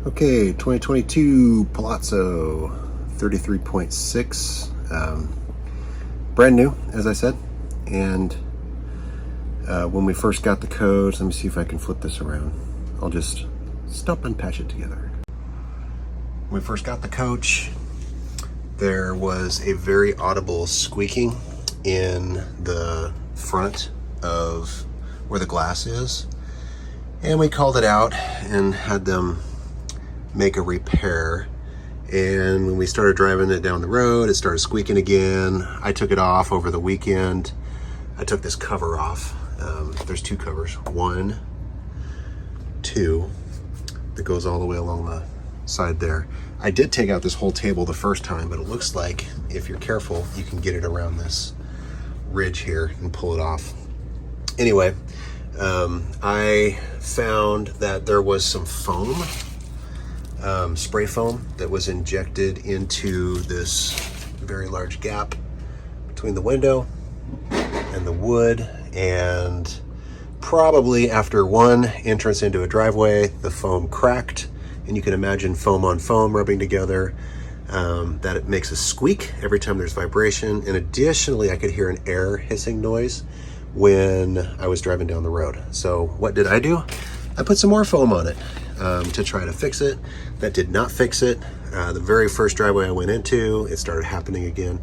Okay, 2022 Palazzo 33.6, brand new, as I said. And when we first got the codes, let me see if I can flip this around. I'll just stump and patch it together. When we first got the coach, there was a very audible squeaking in the front of where the glass is. And we called it out and had them make a repair. And when we started driving it down the road, it started squeaking again. I took it off over the weekend. I took this cover off. There's two covers, 1, 2, that goes all the way along the side there. I did take out this whole table the first time, but it looks like if you're careful, you can get it around this ridge here and pull it off. Anyway, I found that there was some foam, spray foam, that was injected into this very large gap between the window and the wood, and probably after one entrance into a driveway, the foam cracked, and you can imagine foam on foam rubbing together, that it makes a squeak every time there's vibration. And additionally, I could hear an air hissing noise when I was driving down the road. So what did I do? I put some more foam on it to try to fix it. That did not fix it. The very first driveway I went into, it started happening again.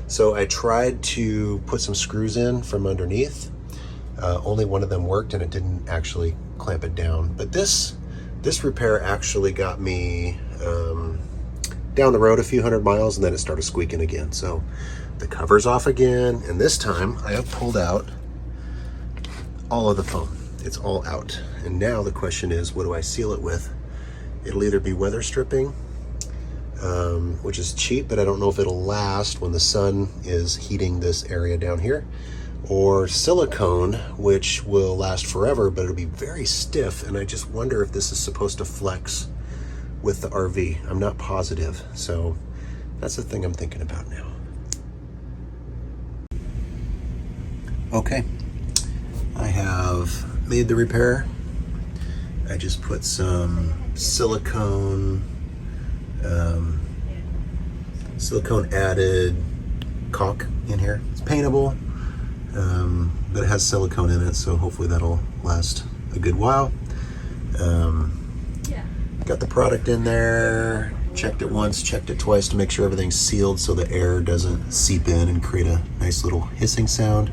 So I tried to put some screws in from underneath. Only one of them worked, and it didn't actually clamp it down. But this repair actually got me down the road a few hundred miles, and then it started squeaking again. So the cover's off again, and this time I have pulled out all of the foam. It's all out. And now the question is, what do I seal it with? It'll either be weather stripping, which is cheap, but I don't know if it'll last when the sun is heating this area down here, or silicone, which will last forever, but it'll be very stiff. And I just wonder if this is supposed to flex with the RV. I'm not positive. So that's the thing I'm thinking about now. Okay, I have made the repair. I just put some silicone added caulk in here. It's paintable, but it has silicone in it, so hopefully that'll last a good while. Got the product in there, checked it once, checked it twice to make sure everything's sealed so the air doesn't seep in and create a nice little hissing sound.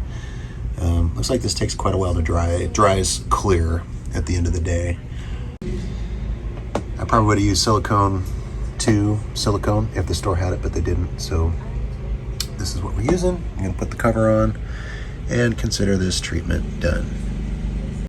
Looks like this takes quite a while to dry. It dries clear at the end of the day. I probably would have used silicone if the store had it, but they didn't. So this is what we're using. I'm gonna put the cover on and consider this treatment done.